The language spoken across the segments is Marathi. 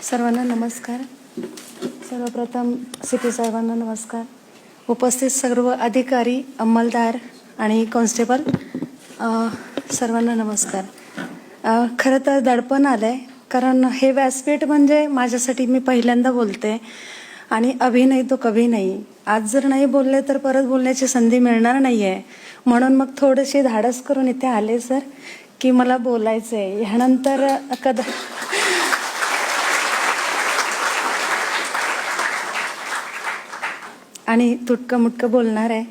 सर्वांना नमस्कार. सर्वप्रथम सीपी साहेबांना नमस्कार. उपस्थित सर्व अधिकारी, अंमलदार आणि कॉन्स्टेबल सर्वांना नमस्कार. खरं तर दडपण आलंय, कारण हे व्यासपीठ म्हणजे माझ्यासाठी मी पहिल्यांदा बोलते आणि अभी नाही तो कभी नाही. आज जर नाही बोलले तर परत बोलण्याची संधी मिळणार नाहीये. म्हणून मग थोडीशी धाडस करून इथे आले सर, की मला बोलायचंय. ह्यानंतर आणि तुटकं मुटकं बोलणार आहे,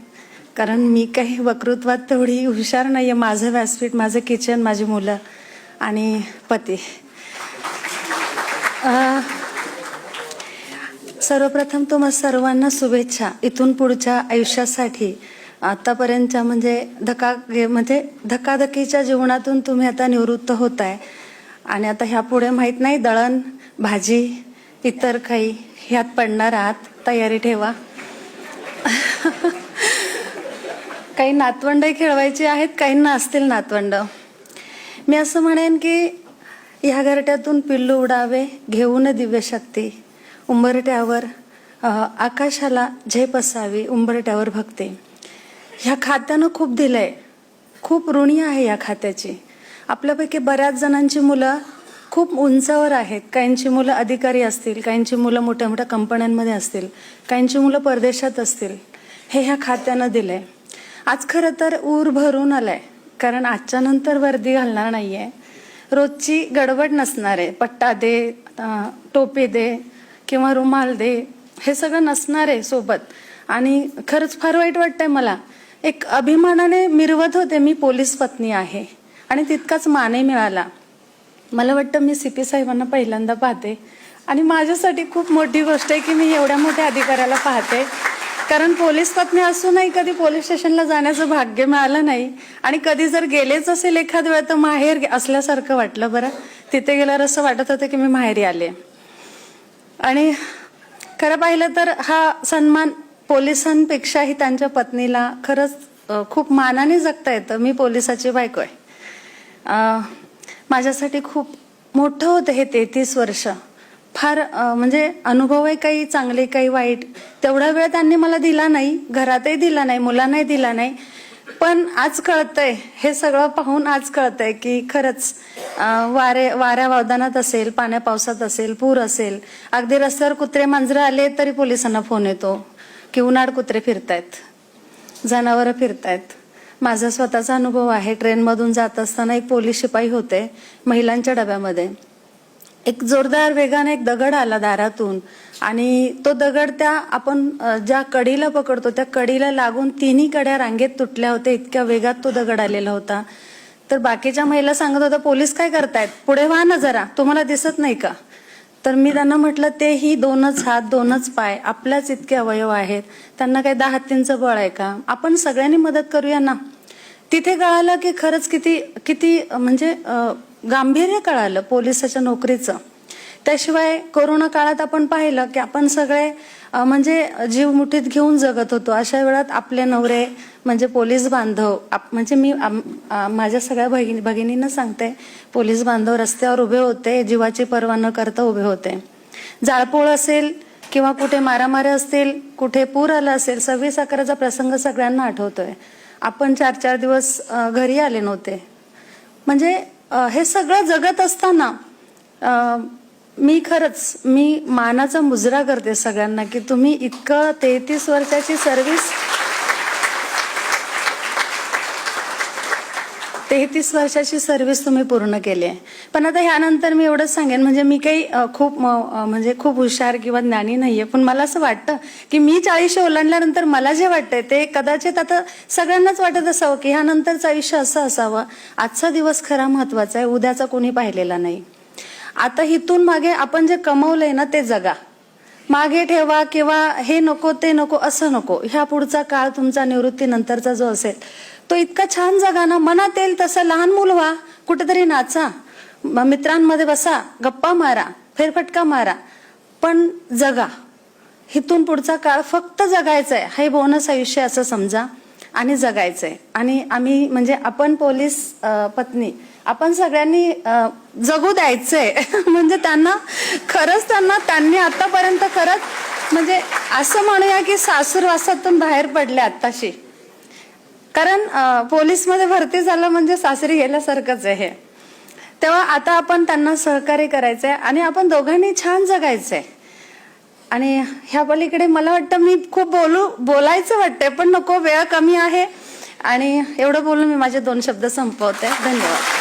कारण मी काही वक्तृत्वात तेवढी हुशार नाहीये. माझं व्यासपीठ, माझं किचन, माझी मुलं आणि पती. सर्वप्रथम तुम्हा सर्वांना शुभेच्छा इथून पुढच्या आयुष्यासाठी. आतापर्यंतच्या म्हणजे धकाधकीच्या जीवनातून तुम्ही आता निवृत्त होताय आणि आता ह्यापुढे माहित नाही दळण, भाजी, इतर काही ह्यात पडणार आहात. तयारी ठेवा. काही नातवंड खेळवायची आहेत, काहींना असतील नातवंड. मी असं म्हणेन की ह्या घरट्यातून पिल्लू उडावे घेऊन दिव्य शक्ती. उंबरट्यावर आकाशाला झेप असावी, उंबरट्यावर भक्ती. ह्या खात्यानं खूप दिलंय, खूप ऋणी आहे या खात्याची. आपल्यापैकी बऱ्याच जणांची मुलं खूप उंचावर आहेत. काहींची मुलं अधिकारी असतील, काहींची मुलं मोठ्या मोठ्या कंपन्यांमध्ये असतील, काहींची मुलं परदेशात असतील. हे ह्या खात्यानं दिलंय. आज खरं तर ऊर भरून आलाय, कारण आजच्या नंतर वर्दी घालणार नाहीये. रोजची गडबड नसणार आहे. पट्टा दे, टोपी दे किंवा रुमाल दे, हे सगळं नसणार आहे सोबत. आणि खरंच फार वाईट वाटतंय मला. एक अभिमानाने मिरवत होते मी पोलीस पत्नी आहे आणि तितकाच मानही मिळाला. मला वाटतं मी सीपी साहेबांना पहिल्यांदा पाहते आणि माझ्यासाठी खूप मोठी गोष्ट आहे की मी एवढ्या मोठ्या अधिकाऱ्याला पाहते. कारण पोलीस पत्नी असूनही कधी पोलीस स्टेशनला जाण्याचं भाग्य मिळालं नाही. आणि कधी जर गेलेच असेल एखाद वेळ तर माहेर असल्यासारखं वाटलं. बरं, तिथे गेल्यावर असं वाटत होतं की मी माहेरी आले. आणि खरं पाहिलं तर हा सन्मान पोलिसांपेक्षाही त्यांच्या पत्नीला खरंच खूप मानाने जगता येतं. मी पोलिसाची बायको आहे. माझ्यासाठी खूप मोठं होतं हे 33 वर्ष. फार म्हणजे अनुभव आहे, काही चांगले काही वाईट. तेवढा वेळ त्यांनी मला दिला नाही, घरातही दिला नाही, मुलांनाही दिला नाही. पण आज कळतंय, हे सगळं पाहून आज कळतंय की खरंच वाऱ्या वावदानात असेल, पाण्या पावसात असेल, पूर असेल, अगदी रस्त्यावर कुत्रे मांजरं आले तरी पोलिसांना फोन येतो की उन्हाळ कुत्रे फिरतायत, जनावरं फिरतायत. माझा स्वतःचा अनुभव आहे. ट्रेनमधून जात असताना एक पोलीस शिपाई होते महिलांच्या डब्यामध्ये. एक जोरदार वेगाने एक दगड आला दारातून आणि तो दगड त्या आपण ज्या कडीला पकडतो त्या कडीला लागून तिन्ही कड्या रांगेत तुटल्या होत्या. इतक्या वेगात तो दगड आलेला होता. तर बाकीच्या महिला सांगत होत्या, पोलीस काय करतायत, पुढे व्हा ना जरा, तुम्हाला दिसत नाही का? तर मी त्यांना म्हटलं, तेही 2च हात 2च पाय, आपल्याच इतके अवयव आहेत, त्यांना काही 10 हत्तींचं बळ आहे का? आपण सगळ्यांनी मदत करूया ना. तिथे कळालं की खरंच किती म्हणजे गांभीर्य कळालं पोलिसाच्या नोकरीचं. त्याशिवाय कोरोना काळात आपण पाहिलं की आपण सगळे म्हणजे जीव मुठीत घेऊन जगत होतो. अशा वेळात आपले नवरे म्हणजे पोलीस बांधव, म्हणजे मी माझ्या सगळ्या भगिनींना सांगते, पोलीस बांधव रस्त्यावर उभे होते, जीवाची पर्वा न करता उभे होते. जाळपोळ असेल किंवा कुठे मारामारी असतील, कुठे पूर आला असेल, 26/11चा प्रसंग सगळ्यांना आठवतोय. आपण 4-4 दिवस घरी आले नव्हते. म्हणजे हे सगळं जगत असताना मी मानाचा मुजरा करते सगळ्यांना की तुम्ही इतकं 33 वर्षाची सर्व्हिस, 33 वर्षाची सर्व्हिस तुम्ही पूर्ण केली आहे. पण आता ह्यानंतर मी एवढंच सांगेन, म्हणजे मी काही खूप हुशार किंवा ज्ञानी नाहीये, पण मला असं वाटतं की मी 40 ओलांडल्यानंतर मला जे वाटतंय ते कदाचित आता सगळ्यांनाच वाटत असावं की ह्यानंतरचं आयुष्य असं असावं. आजचा दिवस खरा महत्वाचा आहे, उद्याचा कोणी पाहिलेला नाही. आता इथून मागे आपण जे कमवलंय ना ते जगा. मागे ठेवा किंवा हे नको ते नको असं नको. ह्या पुढचा काळ तुमचा निवृत्तीनंतरचा जो असेल तो इतका छान जगा ना. मनात येईल तसं लहान मूल व्हा, कुठेतरी नाचा, मित्रांमध्ये बसा, गप्पा मारा, फेरफटका मारा, पण जगा. इथून पुढचा काळ फक्त जगायचंय. हे बोनस आयुष्य असं समजा आणि जगायचंय. आणि आम्ही म्हणजे आपण पोलीस पत्नी, आपण सगळ्यांनी जगू द्यायचंय. म्हणजे त्यांनी आतापर्यंत खरंच म्हणजे असं म्हणूया की सासूरवासातून बाहेर पडले आत्ताशी. कारण पोलीस मध्ये भरती झालं म्हणजे सासरी गेल्यासारखंच आहे. तेव्हा आता आपण त्यांना सहकार्य करायचंय आणि आपण दोघांनी छान जगायचंय. आणि ह्या पलीकडे मला वाटतं मी खूप बोलायचं वाटतंय पण नको, वेळ कमी आहे आणि एवढं बोलून मी माझे 2 शब्द संपवते. धन्यवाद.